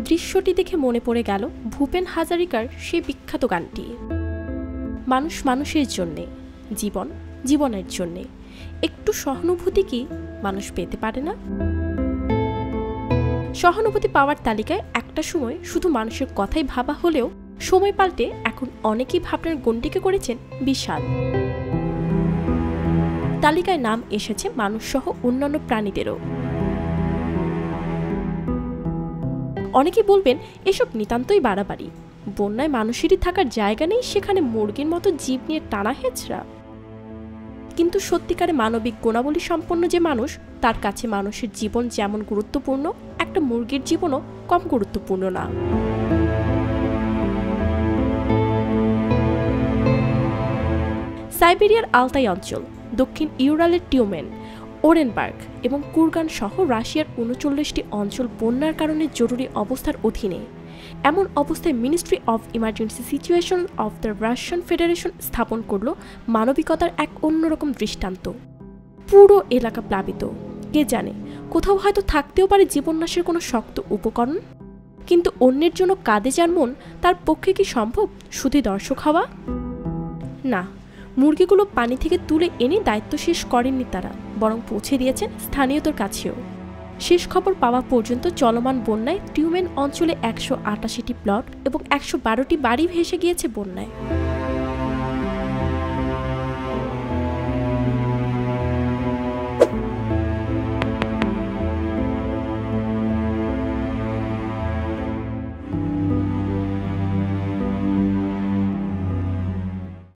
দৃশ্যটি দেখে মনে পড়ে গেল ভূপেন হাজারিকার সেই বিখ্যাত গানটি, মানুষ মানুষের জন্যে, জীবন জীবনের জন্যে, একটু সহানুভূতি কি মানুষ পেতে পারে না? সহানুভূতি পাওয়ার তালিকায় একটা সময় শুধু মানুষের কথাই ভাবা হলেও সময় পাল্টে এখন অনেকেই ভাবনার গণ্ডিকে করেছেন বিশাল। তালিকায় নাম এসেছে মানুষ সহ অন্যান্য প্রাণীদেরও। অনেকেই বলবেন এসব নিতান্তই বাড়াবাড়ি, বন্যায় মানুষেরই থাকার জায়গা নেই, সেখানে মুরগির মতো জীব নিয়ে টানা হেঁচড়া। কিন্তু সত্যিকারে মানবিক গুণাবলী সম্পন্ন যে মানুষ, তার কাছে মানুষের জীবন যেমন গুরুত্বপূর্ণ, একটা মুরগির জীবনও কম গুরুত্বপূর্ণ না। সাইবেরিয়ার আলতাই অঞ্চল, দক্ষিণ ইউরালের টিউমেন, ওরেনবার্গ এবং কুরগান সহ রাশিয়ার ৩৯টি অঞ্চল বন্যার কারণে জরুরি অবস্থার অধীনে। এমন অবস্থায় ministry of emergency situation of the Russian federation স্থাপন করল মানবিকতার এক অন্যরকম দৃষ্টান্ত। পুরো এলাকা প্লাবিত, কে জানে কোথাও হয়তো থাকতেও পারে জীবননাশের কোনো শক্ত উপকরণ। কিন্তু অন্যের জন্য কাঁদে যার মন, তার পক্ষে কি সম্ভব শুধু দর্শক হওয়া? না, মুরগিগুলো পানি থেকে তুলে এনে দায়িত্ব শেষ করেননি তারা, বরং পৌঁছে দিয়েছেন স্থানীয়দের কাছেও। শেষ খবর পাওয়া পর্যন্ত চলমান বন্যায় টিউমেন অঞ্চলে ১৮৮টি প্লট এবং ১১২টি বাড়ি ভেসে গিয়েছে বন্যায়।